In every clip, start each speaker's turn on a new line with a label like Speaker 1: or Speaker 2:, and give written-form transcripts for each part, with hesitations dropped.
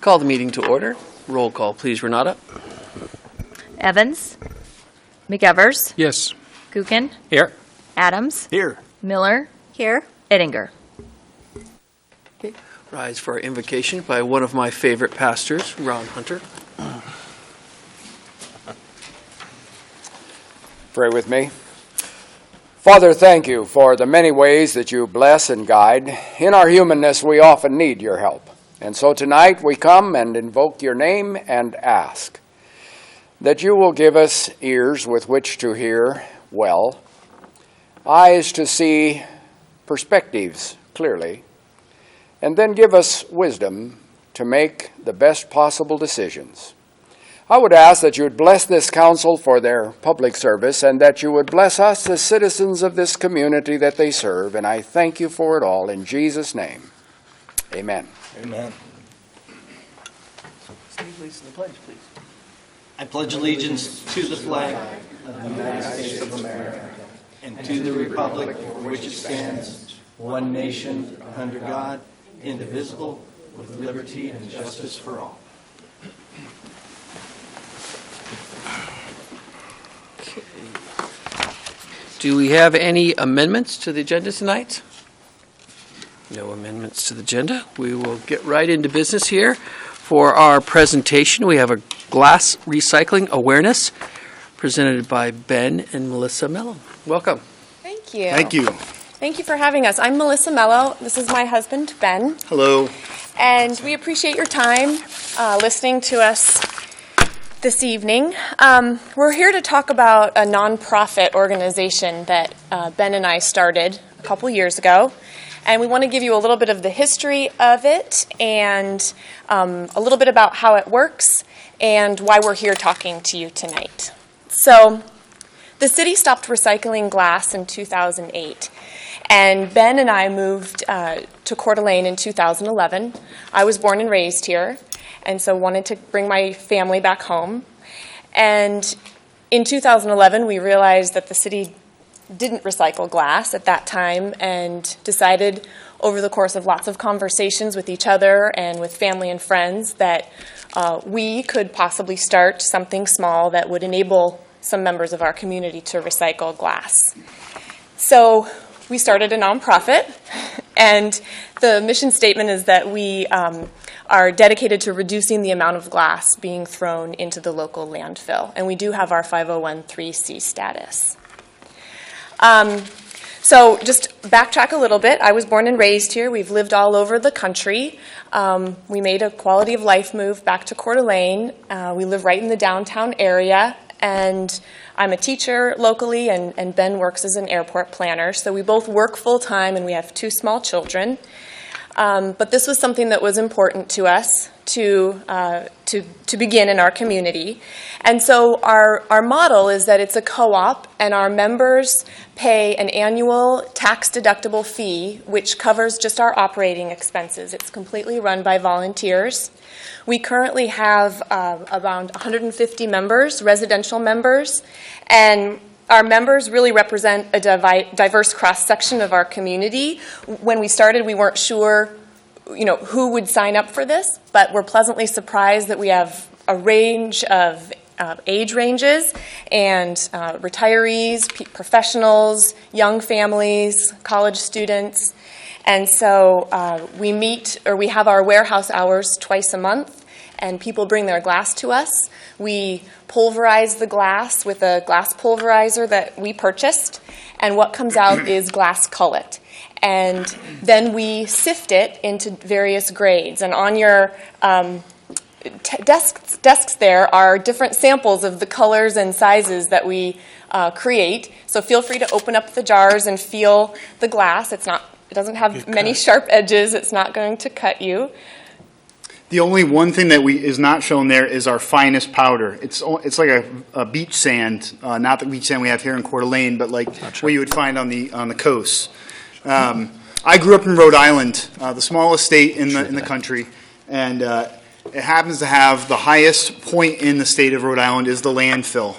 Speaker 1: Call the meeting to order. Roll call, please, Renata.
Speaker 2: Evans, McEvers,
Speaker 3: Yes.
Speaker 2: Gookin,
Speaker 3: Here.
Speaker 2: Adams,
Speaker 3: Here.
Speaker 2: Miller,
Speaker 4: Here.
Speaker 2: Ettinger.
Speaker 1: Rise for our invocation by one of my favorite pastors, Ron Hunter.
Speaker 5: Pray with me. Father, thank you for the many ways that you bless and guide. In our humanness, we often need your help. And so tonight we come and invoke your name and ask that you will give us ears with which to hear well, eyes to see perspectives clearly, and then give us wisdom to make the best possible decisions. I would ask that you would bless this council for their public service and that you would bless us as citizens of this community that they serve, and I thank you for it all in Jesus' name. Amen.
Speaker 3: Amen.
Speaker 1: Steve, lead us in the pledge, please.
Speaker 6: I pledge allegiance to the flag of the United States of America and to the republic for which it stands, one nation, under God, indivisible, with liberty and justice for all.
Speaker 1: Do we have any amendments to the agenda tonight? No amendments to the agenda. We will get right into business here. For our presentation, we have a glass recycling awareness presented by Ben and Melissa Mello. Welcome.
Speaker 4: Thank you.
Speaker 3: Thank you.
Speaker 4: Thank you for having us. I'm Melissa Mello. This is my husband, Ben.
Speaker 3: Hello.
Speaker 4: And we appreciate your time listening to us this evening. We're here to talk about a nonprofit organization that Ben and I started a couple years ago. And we want to give you a little bit of the history of it and a little bit about how it works and why we're here talking to you tonight. So, the city stopped recycling glass in 2008. And Ben and I moved to Coeur d'Alene in 2011. I was born and raised here, and so wanted to bring my family back home. And in 2011, we realized that the city didn't recycle glass at that time and decided over the course of lots of conversations with each other and with family and friends that we could possibly start something small that would enable some members of our community to recycle glass. So we started a nonprofit, and the mission statement is that we are dedicated to reducing the amount of glass being thrown into the local landfill, and we do have our 501(c) status. So just backtrack a little bit. I was born and raised here. We've lived all over the country. We made a quality of life move back to Coeur d'Alene. We live right in the downtown area, and I'm a teacher locally, and Ben works as an airport planner. So we both work full-time, and we have 2 small children. But this was something that was important to us to begin in our community. And so our model is that it's a co-op, and our members pay an annual tax-deductible fee, which covers just our operating expenses. It's completely run by volunteers. We currently have around 150 members, residential members, and our members really represent a diverse cross-section of our community. When we started, we weren't sure, who would sign up for this, but we're pleasantly surprised that we have a range of age ranges and retirees, professionals, young families, college students. And so we have our warehouse hours twice a month, and people bring their glass to us. We pulverize the glass with a glass pulverizer that we purchased, and what comes out is glass cullet. And then we sift it into various grades. And on your desks there are different samples of the colors and sizes that we create. So feel free to open up the jars and feel the glass. It doesn't have many sharp edges. It's not going to cut you.
Speaker 3: The only one thing that is not shown there is our finest powder. It's like a beach sand, not the beach sand we have here in Coeur d'Alene, but like what you would find on the coast. I grew up in Rhode Island, the smallest state in the country, and it happens to have the highest point in the state of Rhode Island is the landfill.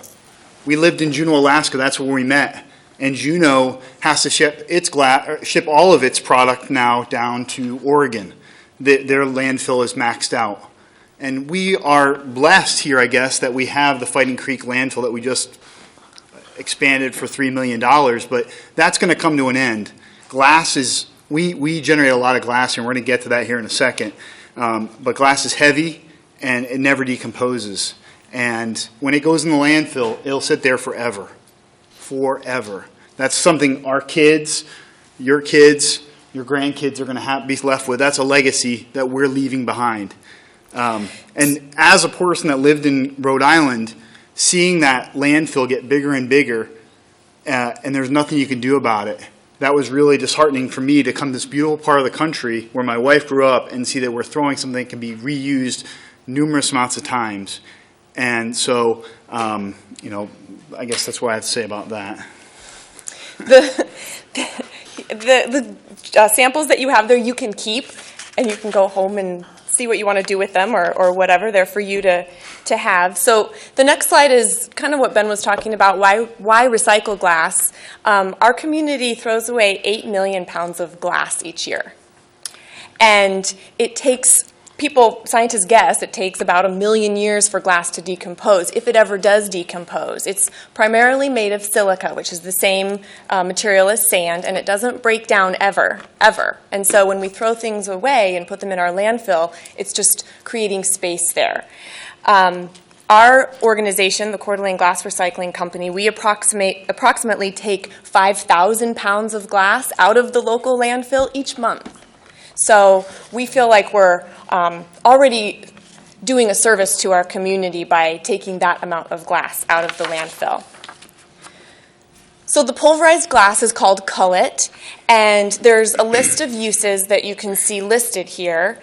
Speaker 3: We lived in Juneau, Alaska. That's where we met. And Juneau has to ship all of its product now down to Oregon. Their landfill is maxed out. And we are blessed here, I guess, that we have the Fighting Creek landfill that we just expanded for $3 million, but that's going to come to an end. Glass is, we generate a lot of glass, and we're going to get to that here in a second. But glass is heavy, and it never decomposes. And when it goes in the landfill, it'll sit there forever. Forever. That's something our kids, your grandkids are going to be left with. That's a legacy that we're leaving behind. And as a person that lived in Rhode Island, seeing that landfill get bigger and bigger, and there's nothing you can do about it, that was really disheartening for me to come to this beautiful part of the country where my wife grew up and see that we're throwing something that can be reused numerous amounts of times. And so, I guess that's what I have to say about that.
Speaker 4: The samples that you have there, you can keep, and you can go home and see what you want to do with them, or whatever. They're for you to have. So the next slide is kind of what Ben was talking about, why recycle glass. Our community throws away 8 million pounds of glass each year. And it takes, scientists guess, it takes about 1 million years for glass to decompose, if it ever does decompose. It's primarily made of silica, which is the same material as sand, and it doesn't break down ever. And so when we throw things away and put them in our landfill, it's just creating space there. Our organization, the Coeur d'Alene Glass Recycling Company, we approximately take 5,000 pounds of glass out of the local landfill each month. So we feel like we're already doing a service to our community by taking that amount of glass out of the landfill. So the pulverized glass is called cullet, and there's a list of uses that you can see listed here.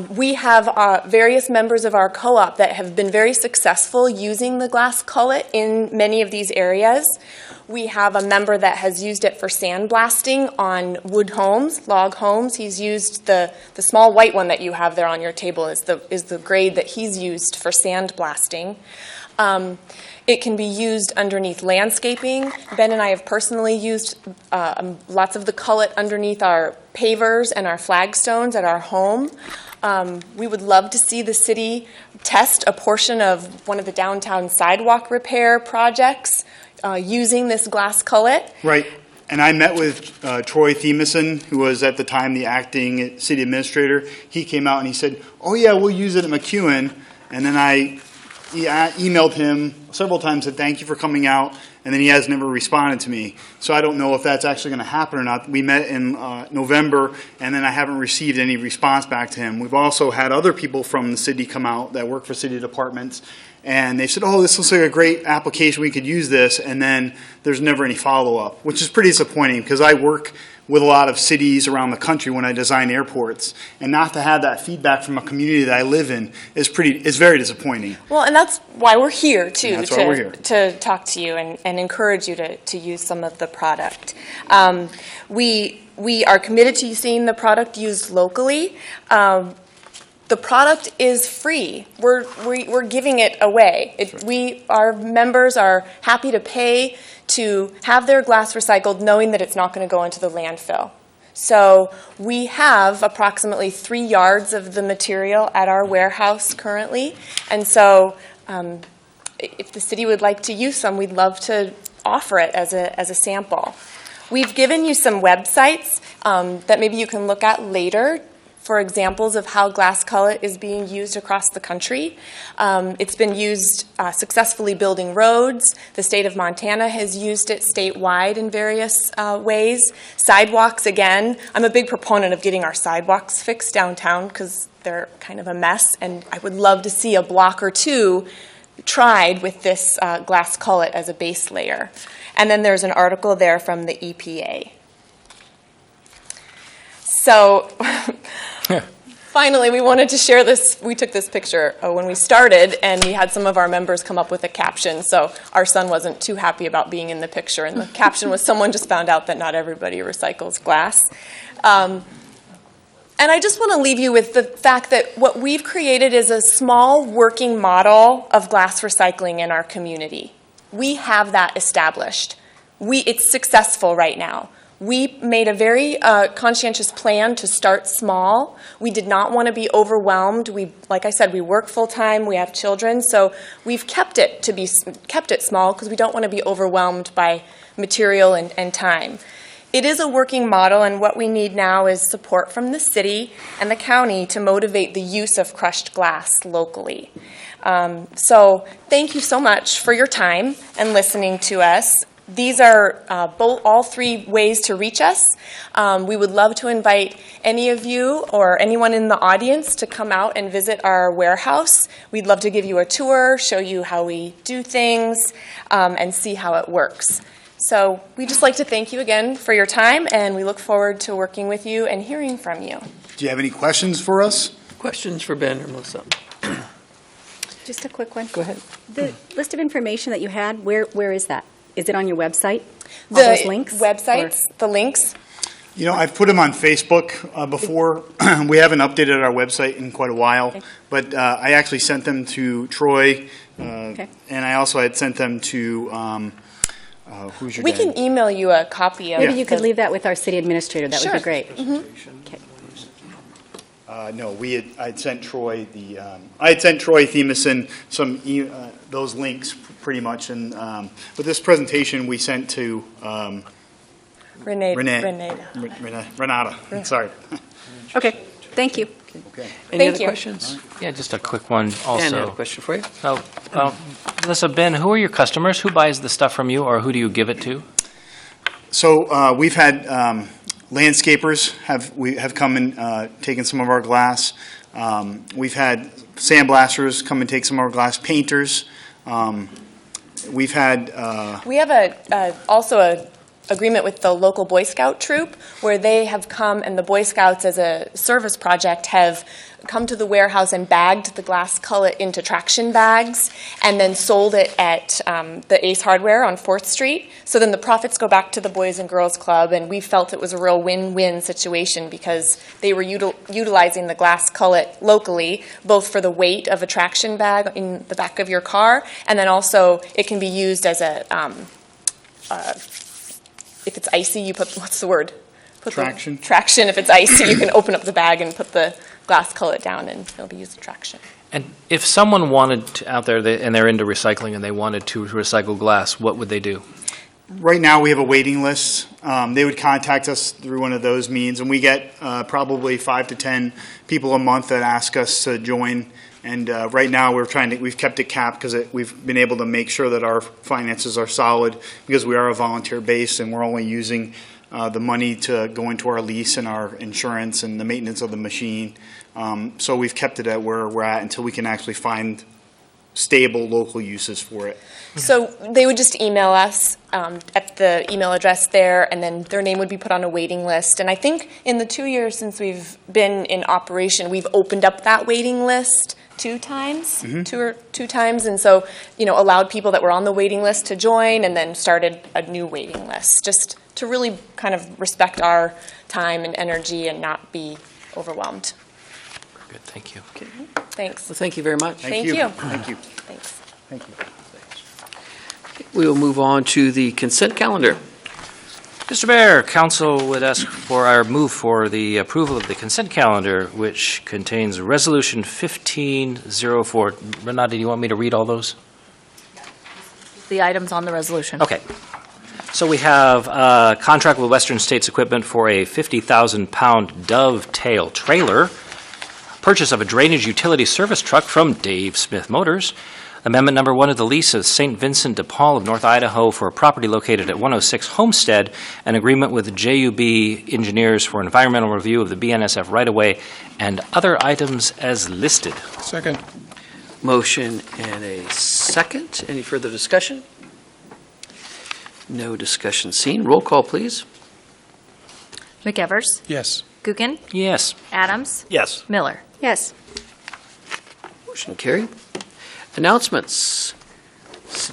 Speaker 4: We have various members of our co-op that have been very successful using the glass cullet in many of these areas. We have a member that has used it for sandblasting on wood homes, log homes. He's used the small white one that you have there on your table is the grade that he's used for sandblasting. It can be used underneath landscaping. Ben and I have personally used lots of the cullet underneath our pavers and our flagstones at our home. We would love to see the city test a portion of one of the downtown sidewalk repair projects using this glass cullet.
Speaker 3: Right. And I met with Troy Thiemeson, who was at the time the acting city administrator. He came out and he said, "Oh yeah, we'll use it at McEwen." And then I emailed him several times, said thank you for coming out, and then he has never responded to me. So I don't know if that's actually going to happen or not. We met in November, and then I haven't received any response back to him. We've also had other people from the city come out that work for city departments, and they said, "Oh, this looks like a great application. We could use this," and then there's never any follow-up, which is pretty disappointing because I work with a lot of cities around the country when I design airports, and not to have that feedback from a community that I live in is very disappointing.
Speaker 4: Well, and that's why we're here, too,
Speaker 3: That's why we're here.
Speaker 4: to talk to you and encourage you to use some of the product. We are committed to seeing the product used locally. The product is free. We're giving it away. Our members are happy to pay to have their glass recycled, knowing that it's not going to go into the landfill. So we have approximately 3 yards of the material at our warehouse currently, and so if the city would like to use some, we'd love to offer it as a sample. We've given you some websites that maybe you can look at later for examples of how glass cullet is being used across the country. It's been used successfully building roads. The state of Montana has used it statewide in various ways. Sidewalks, again. I'm a big proponent of getting our sidewalks fixed downtown because they're kind of a mess, and I would love to see a block or two tried with this glass cullet as a base layer. And then there's an article there from the EPA. So finally, we wanted to share this. We took this picture when we started, and we had some of our members come up with a caption. So our son wasn't too happy about being in the picture. And the caption was, "Someone just found out that not everybody recycles glass." And I just want to leave you with the fact that what we've created is a small working model of glass recycling in our community. We have that established. It's successful right now. We made a very conscientious plan to start small. We did not want to be overwhelmed. Like I said, we work full-time, we have children, so we've kept it small because we don't want to be overwhelmed by material and time. It is a working model, and what we need now is support from the city and the county to motivate the use of crushed glass locally. So thank you so much for your time and listening to us. These are all three ways to reach us. We would love to invite any of you or anyone in the audience to come out and visit our warehouse. We'd love to give you a tour, show you how we do things, and see how it works. So we'd just like to thank you again for your time, and we look forward to working with you and hearing from you.
Speaker 3: Do you have any questions for us?
Speaker 1: Questions for Ben or Melissa?
Speaker 7: Just a quick one.
Speaker 1: Go ahead.
Speaker 7: The list of information that you had, where is that? Is it on your website? All those links?
Speaker 4: Websites, the links.
Speaker 3: You know, I've put them on Facebook before. We haven't updated our website in quite a while,
Speaker 7: Okay.
Speaker 3: but I actually sent them to Troy,
Speaker 7: Okay.
Speaker 3: and I also had sent them to, who's your
Speaker 4: We
Speaker 3: dad?
Speaker 4: can email you a copy of
Speaker 7: Maybe you could
Speaker 4: the-
Speaker 7: leave that with our city administrator. That would
Speaker 4: Sure.
Speaker 7: be great. Okay.
Speaker 3: No, I'd sent Troy Thiemeson those links pretty much, and but this presentation we sent to Renata. Sorry.
Speaker 7: Okay, thank you.
Speaker 3: Okay.
Speaker 1: Any
Speaker 4: Thank
Speaker 1: other
Speaker 4: you.
Speaker 1: questions?
Speaker 8: Yeah, just a quick one
Speaker 1: Dan, I have a
Speaker 8: also.
Speaker 1: question for you.
Speaker 8: Melissa, Ben, who are your customers? Who buys the stuff from you, or who do you give it to?
Speaker 3: So we've had landscapers have come and taken some of our glass. We've had sandblasters come and take some of our glass. Painters. We've had.
Speaker 4: We have also a agreement with the local Boy Scout troop where they have come, and the Boy Scouts as a service project have come to the warehouse and bagged the glass cullet into traction bags and then sold it at the Ace Hardware on 4th Street. So then the profits go back to the Boys and Girls Club, and we felt it was a real win-win situation because they were utilizing the glass cullet locally, both for the weight of a traction bag in the back of your car, and then also it can be used as a if it's icy, you put, what's the word?
Speaker 3: Traction.
Speaker 4: Traction. If it's icy, you can open up the bag and put the glass cullet down, and it'll be used as traction.
Speaker 8: And if someone wanted to, out there and they're into recycling and they wanted to recycle glass, what would they do?
Speaker 3: Right now, we have a waiting list. They would contact us through one of those means, and we get probably 5 to 10 people a month that ask us to join. And right now, we've kept it capped because we've been able to make sure that our finances are solid because we are a volunteer base and we're only using the money to go into our lease and our insurance and the maintenance of the machine. So we've kept it at where we're at until we can actually find stable local uses for it.
Speaker 4: So they would just email us at the email address there, and then their name would be put on a waiting list. And I think in the 2 years since we've been in operation, we've opened up that waiting list two times, and so allowed people that were on the waiting list to join, and then started a new waiting list, just to really kind of respect our time and energy and not be overwhelmed.
Speaker 8: Good, thank you.
Speaker 4: Thanks.
Speaker 1: Well, thank you very much.
Speaker 4: Thank you.
Speaker 3: Thank you.
Speaker 4: Thanks.
Speaker 3: Thank you.
Speaker 1: We will move on to the consent calendar.
Speaker 8: Mr. Mayor, council would ask for our move for the approval of the consent calendar, which contains Resolution 1504. Renata, do you want me to read all those?
Speaker 2: The items on the resolution.
Speaker 8: Okay. So we have a contract with Western States Equipment for a 50,000-pound dovetail trailer, purchase of a drainage utility service truck from Dave Smith Motors, Amendment number 1 of the lease of St. Vincent de Paul of North Idaho for a property located at 106 Homestead, an agreement with JUB Engineers for environmental review of the BNSF right-of-way, and other items as listed.
Speaker 9: Second.
Speaker 1: Motion and a second. Any further discussion? No discussion seen. Roll call, please.
Speaker 2: McEvers,
Speaker 9: Yes.
Speaker 2: Gookin,
Speaker 8: Yes.
Speaker 2: Adams,
Speaker 1: Yes.
Speaker 2: Miller.
Speaker 7: Yes.
Speaker 1: Motion carried. Announcements.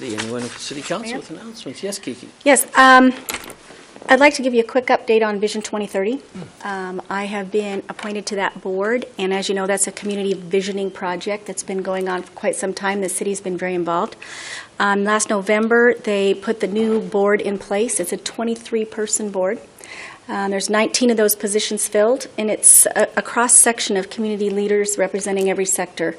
Speaker 1: Anyone from City Council with announcements? Yes, Kiki.
Speaker 7: Yes, I'd like to give you a quick update on Vision 2030. I have been appointed to that board, and as you know, that's a community visioning project that's been going on for quite some time. The city's been very involved. Last November, they put the new board in place. It's a 23-person board. There's 19 of those positions filled, and it's a cross-section of community leaders representing every sector.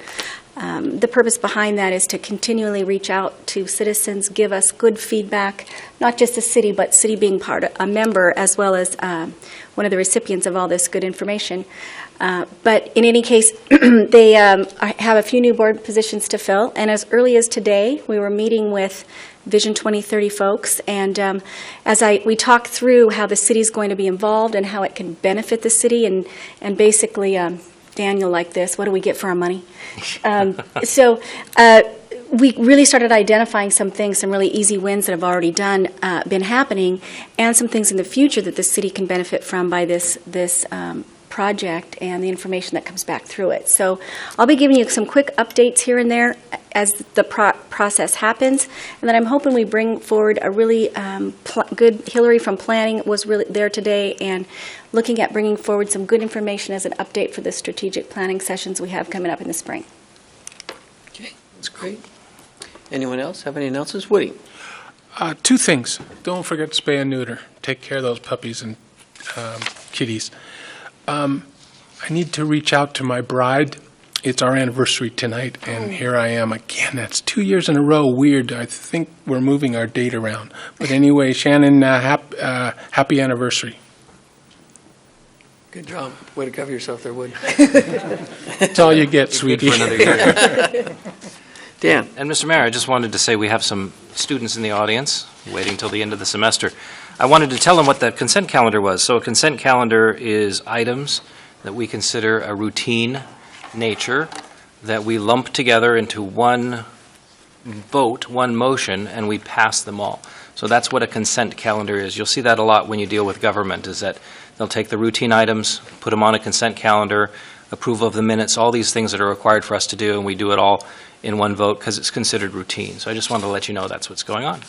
Speaker 7: The purpose behind that is to continually reach out to citizens, give us good feedback, not just the city, but city being a member, as well as one of the recipients of all this good information. But in any case, they have a few new board positions to fill, and as early as today, we were meeting with Vision 2030 folks, and we talked through how the city's going to be involved and how it can benefit the city, and basically, Daniel, like this, what do we get for our money? We really started identifying some things, some really easy wins that have already been happening, and some things in the future that the city can benefit from by this project and the information that comes back through it. So I'll be giving you some quick updates here and there as the process happens, and then I'm hoping we bring forward a really good, Hillary from planning was really there today, and looking at bringing forward some good information as an update for the strategic planning sessions we have coming up in the spring.
Speaker 1: Okay, that's great. Anyone else have any announcements? Woody?
Speaker 9: 2 things. Don't forget to spay and neuter. Take care of those puppies and kitties. I need to reach out to my bride. It's our anniversary tonight, and here I am again. That's 2 years in a row. Weird. I think we're moving our date around. But anyway, Shannon, happy anniversary.
Speaker 1: Good job. Way to cover yourself there, Woody.
Speaker 9: That's all you get, sweetie.
Speaker 8: For another year.
Speaker 1: Dan?
Speaker 8: And Mr. Mayor, I just wanted to say we have some students in the audience waiting till the end of the semester. I wanted to tell them what the consent calendar was. So a consent calendar is items that we consider a routine nature that we lump together into one vote, one motion, and we pass them all. So that's what a consent calendar is. You'll see that a lot when you deal with government, is that they'll take the routine items, put them on a consent calendar, approval of the minutes, all these things that are required for us to do, and we do it all in one vote because it's considered routine. So I just wanted to let you know that's what's going on.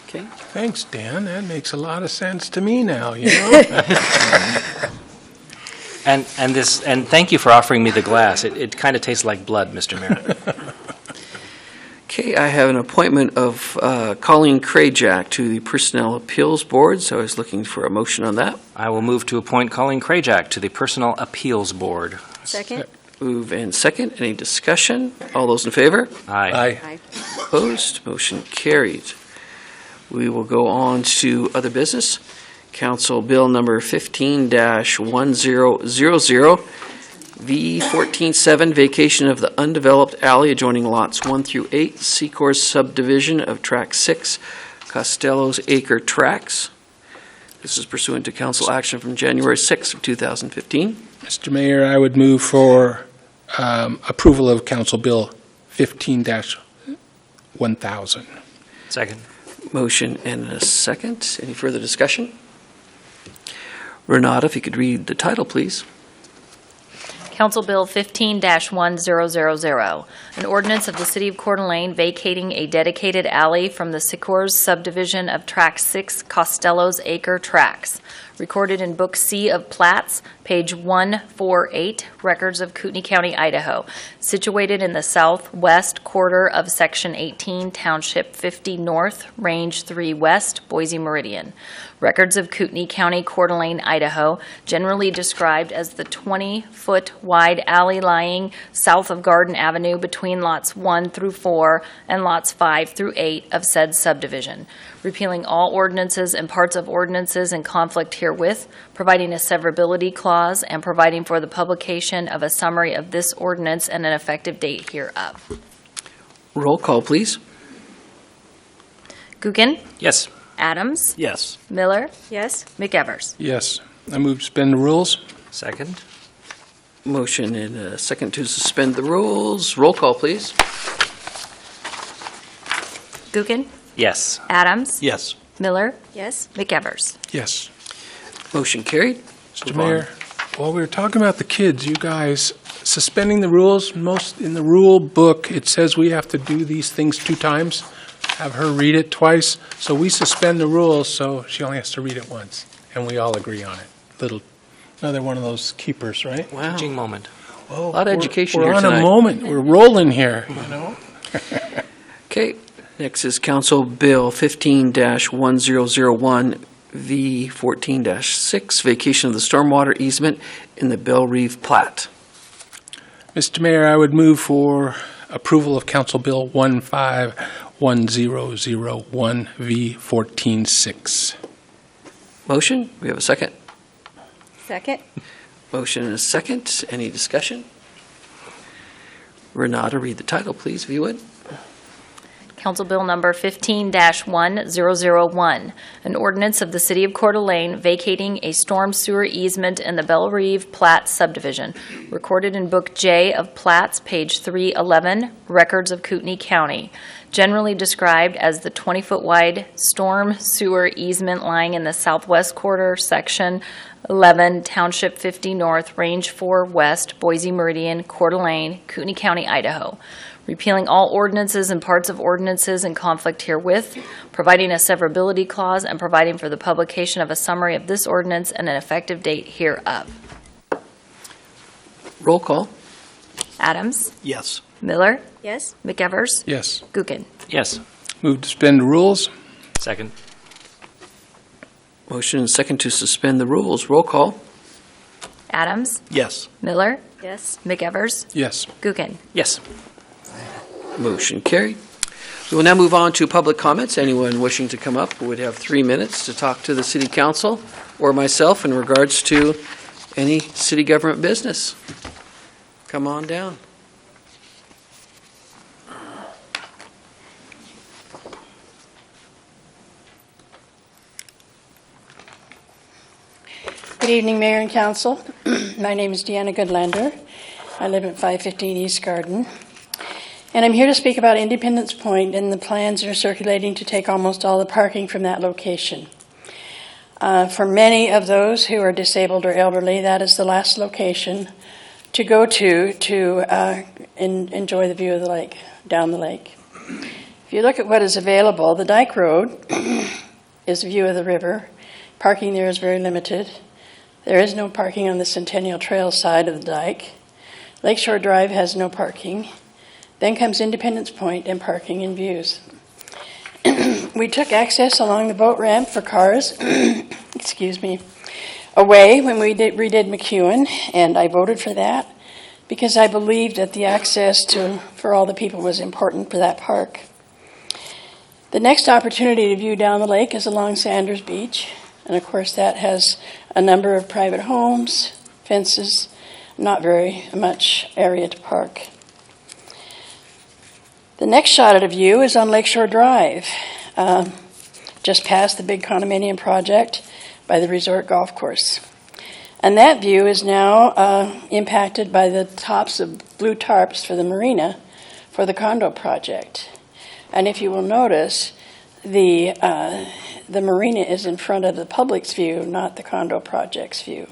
Speaker 1: Okay.
Speaker 9: Thanks, Dan. That makes a lot of sense to me now, you know?
Speaker 8: And thank you for offering me the glass. It kind of tastes like blood, Mr. Mayor.
Speaker 1: Okay, I have an appointment of Colleen Krajak to the Personnel Appeals Board, so I was looking for a motion on that.
Speaker 8: I will move to appoint Colleen Krajak to the Personnel Appeals Board.
Speaker 7: Second?
Speaker 1: Move and second. Any discussion? All those in favor?
Speaker 8: Aye.
Speaker 7: Aye.
Speaker 1: Opposed? Motion carried. We will go on to other business. Council Bill number 15-1000, V147, vacation of the undeveloped alley adjoining lots 1 through 8, Secor's subdivision of Track 6, Costello's Acre Tracks. This is pursuant to council action from January 6th of 2015.
Speaker 9: Mr. Mayor, I would move for approval of Council Bill 15-1000.
Speaker 8: Second.
Speaker 1: Motion and a second. Any further discussion? Renata, if you could read the title, please.
Speaker 2: Council Bill 15-1000, an ordinance of the City of Coeur d'Alene vacating a dedicated alley from the Secor's subdivision of Track 6 Costello's Acre Tracks, recorded in Book C of Plats, page 148, Records of Kootenai County, Idaho, situated in the southwest quarter of Section 18, Township 50 North, Range 3 West, Boise Meridian. Records of Kootenai County, Coeur d'Alene, Idaho, generally described as the 20-foot wide alley lying south of Garden Avenue between lots 1 through 4 and lots 5 through 8 of said subdivision, repealing all ordinances and parts of ordinances in conflict herewith, providing a severability clause, and providing for the publication of a summary of this ordinance and an effective date hereof.
Speaker 1: Roll call, please.
Speaker 2: Gookin?
Speaker 8: Yes.
Speaker 2: Adams?
Speaker 6: Yes.
Speaker 2: Miller?
Speaker 7: Yes?
Speaker 2: McEvers?
Speaker 9: Yes. I move to suspend the rules.
Speaker 8: Second.
Speaker 1: Motion and a second to suspend the rules. Roll call, please.
Speaker 2: Gookin?
Speaker 8: Yes.
Speaker 2: Adams?
Speaker 6: Yes.
Speaker 2: Miller?
Speaker 7: Yes?
Speaker 2: McEvers?
Speaker 9: Yes.
Speaker 1: Motion carried.
Speaker 9: Mr. Mayor, while we were talking about the kids, you guys, suspending the rules, most in the rule book, it says we have to do these things 2 times, have her read it twice, so we suspend the rules, so she only has to read it once, and we all agree on it. Another one of those keepers, right?
Speaker 1: Wow.
Speaker 8: Teaching moment.
Speaker 1: A
Speaker 9: Whoa,
Speaker 1: lot of education
Speaker 9: we're
Speaker 1: here
Speaker 9: on
Speaker 1: tonight.
Speaker 9: a moment. We're rolling here, you know?
Speaker 1: Okay, next is Council Bill 15-1001, V14-6, vacation of the stormwater easement in the Bell Reeve plat.
Speaker 9: Mr. Mayor, I would move for approval of Council Bill 151001 V14-6.
Speaker 1: Motion, we have a second.
Speaker 7: Second?
Speaker 1: Motion and a second. Any discussion? Renata, read the title, please, if you would.
Speaker 2: Council Bill Number 15-1001, an ordinance of the City of Coeur d'Alene vacating a storm sewer easement in the Belle Reve Plat subdivision, recorded in Book J of Plats, page 311, Records of Kootenai County, generally described as the 20-foot wide storm sewer easement lying in the southwest quarter, Section 11, Township 50 North, Range 4 West, Boise Meridian, Coeur d'Alene, Kootenai County, Idaho. Repealing all ordinances and parts of ordinances in conflict herewith, providing a severability clause, and providing for the publication of a summary of this ordinance and an effective date hereof.
Speaker 1: Roll call.
Speaker 2: Adams.
Speaker 6: Yes.
Speaker 2: Miller.
Speaker 7: Yes.
Speaker 2: McEvers.
Speaker 9: Yes.
Speaker 2: Gookin.
Speaker 8: Yes.
Speaker 9: Move to suspend rules.
Speaker 8: Second.
Speaker 1: Motion and second to suspend the rules. Roll call.
Speaker 2: Adams.
Speaker 6: Yes.
Speaker 2: Miller.
Speaker 7: Yes.
Speaker 2: McEvers.
Speaker 9: Yes.
Speaker 2: Gookin.
Speaker 8: Yes.
Speaker 1: Motion carried. We will now move on to public comments. Anyone wishing to come up would have 3 minutes to talk to the city council or myself in regards to any city government business. Come on down.
Speaker 10: Good evening, Mayor and Council. My name is Deanna Goodlander. I live at 515 East Garden. And I'm here to speak about Independence Point and the plans that are circulating to take almost all the parking from that location. For many of those who are disabled or elderly, that is the last location to go to enjoy the view of the lake, down the lake. If you look at what is available, the Dyke Road is a view of the river. Parking there is very limited. There is no parking on the Centennial Trail side of the dike. Lakeshore Drive has no parking. Then comes Independence Point and parking and views. We took access along the boat ramp for cars, excuse me, away when we redid McEwen, and I voted for that because I believed that the access for all the people was important for that park. The next opportunity to view down the lake is along Sanders Beach, and of course that has a number of private homes, fences, not very much area to park. The next shot at a view is on Lakeshore Drive, just past the big condominium project by the resort golf course. And that view is now impacted by the tops of blue tarps for the marina for the condo project. And if you will notice, the marina is in front of the public's view, not the condo project's view.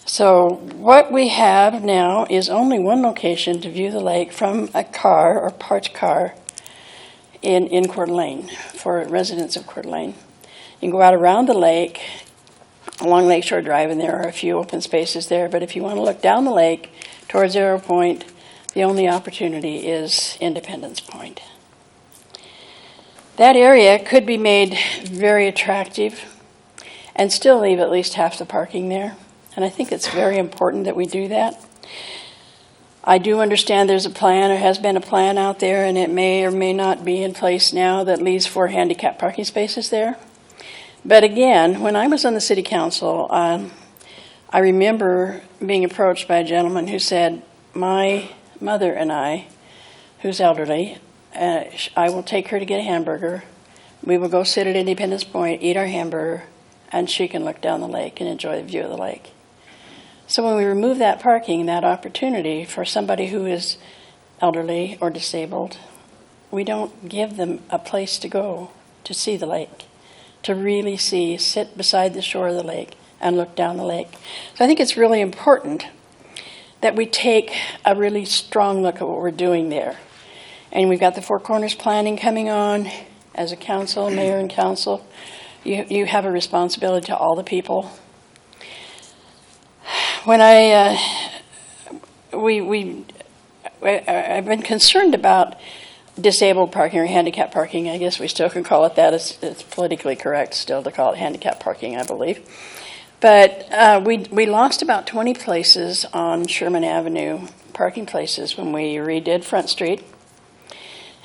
Speaker 10: So what we have now is only one location to view the lake from a car or parked car in Coeur d'Alene for residents of Coeur d'Alene. You can go out around the lake along Lakeshore Drive, and there are a few open spaces there. But if you want to look down the lake towards Arrow Point, the only opportunity is Independence Point. That area could be made very attractive and still leave at least half the parking there. And I think it's very important that we do that. I do understand there's a plan, or has been a plan out there, and it may or may not be in place now that leaves 4 handicap parking spaces there. But again, when I was on the city council, I remember being approached by a gentleman who said, my mother and I, who's elderly, I will take her to get a hamburger. We will go sit at Independence Point, eat our hamburger, and she can look down the lake and enjoy the view of the lake. So when we remove that parking, that opportunity for somebody who is elderly or disabled, we don't give them a place to go to see the lake, to really sit beside the shore of the lake and look down the lake. So I think it's really important that we take a really strong look at what we're doing there. And we've got the Four Corners planning coming on. As a council, mayor and council, you have a responsibility to all the people. When I've been concerned about disabled parking or handicap parking. I guess we still can call it that. It's politically correct still to call it handicap parking, I believe. But we lost about 20 places on Sherman Avenue, parking places, when we redid Front Street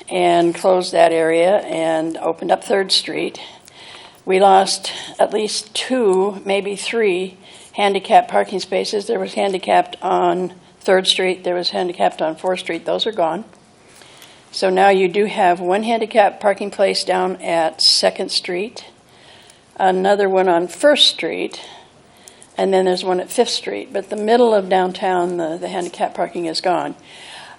Speaker 10: and closed that area and opened up 3rd Street. We lost at least 2, maybe 3 handicap parking spaces. There was handicapped on 3rd Street, there was handicapped on 4th Street. Those are gone. So now you do have 1 handicap parking place down at 2nd Street, another one on 1st Street, and then there's one at 5th Street. But the middle of downtown, the handicap parking is gone.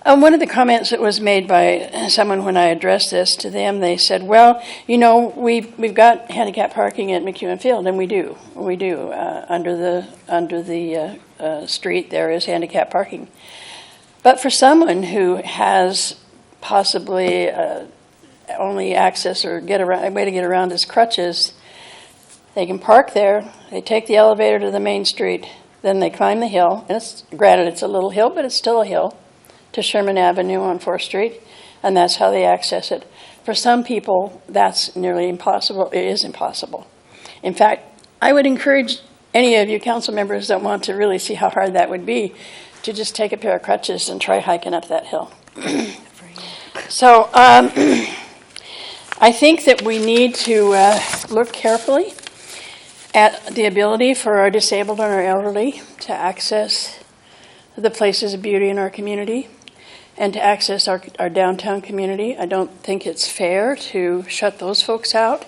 Speaker 10: One of the comments that was made by someone when I addressed this to them, they said, well, you know, we've got handicap parking at McEwen Field, and we do. Under the street, there is handicap parking. But for someone who has possibly only access or a way to get around is crutches, they can park there, they take the elevator to the main street, then they climb the hill, and granted it's a little hill, but it's still a hill, to Sherman Avenue on 4th Street, and that's how they access it. For some people, that's nearly impossible. It is impossible. In fact, I would encourage any of you council members that want to really see how hard that would be to just take a pair of crutches and try hiking up that hill. So I think that we need to look carefully at the ability for our disabled and our elderly to access the places of beauty in our community and to access our downtown community. I don't think it's fair to shut those folks out.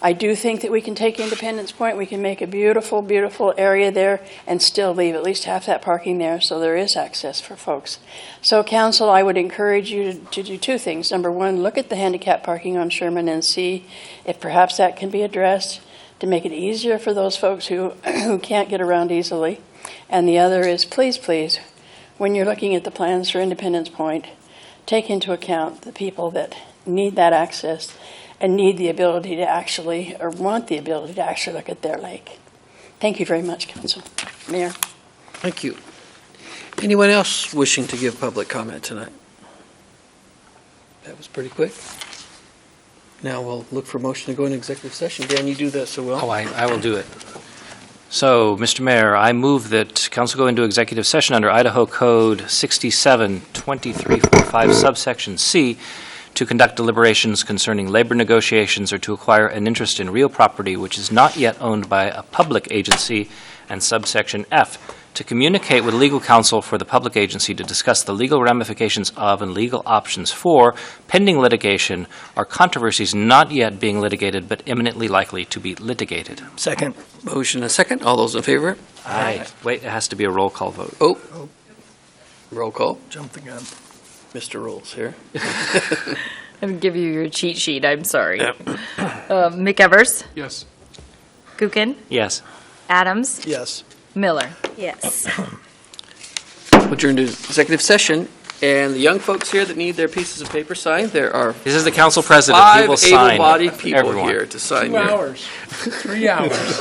Speaker 10: I do think that we can take Independence Point, we can make a beautiful, beautiful area there and still leave at least half that parking there so there is access for folks. So council, I would encourage you to do 2 things. Number 1, look at the handicap parking on Sherman and see if perhaps that can be addressed to make it easier for those folks who can't get around easily. And the other is, please, please, when you're looking at the plans for Independence Point, take into account the people that need that access and need the ability to actually, or want the ability to actually look at their lake. Thank you very much, Council. Mayor.
Speaker 1: Thank you. Anyone else wishing to give public comment tonight? That was pretty quick. Now we'll look for motion to go into executive session. Dan, you do that so well.
Speaker 8: Oh, I will do it. So, Mr. Mayor, I move that council go into executive session under Idaho Code 67-2345 subsection C to conduct deliberations concerning labor negotiations or to acquire an interest in real property which is not yet owned by a public agency, and subsection F, to communicate with legal counsel for the public agency to discuss the legal ramifications of and legal options for pending litigation or controversies not yet being litigated but imminently likely to be litigated.
Speaker 6: Second.
Speaker 1: Motion and a second. All those in favor?
Speaker 8: Aye. Wait, it has to be a roll call vote.
Speaker 1: Oh. Roll call.
Speaker 6: Jump the gun.
Speaker 1: Mr. Rolls here.
Speaker 2: I'm going to give you your cheat sheet. I'm sorry. McEvers,
Speaker 9: Yes.
Speaker 2: Gookin,
Speaker 8: Yes.
Speaker 2: Adams,
Speaker 6: Yes.
Speaker 2: Miller.
Speaker 7: Yes.
Speaker 1: We'll adjourn to executive session. And the young folks here that need their pieces of paper signed, there are
Speaker 8: This is the council president. He
Speaker 1: 5
Speaker 8: will sign
Speaker 1: able-bodied people
Speaker 8: everyone.
Speaker 1: here to sign
Speaker 9: 2
Speaker 1: your
Speaker 9: hours, 3 hours.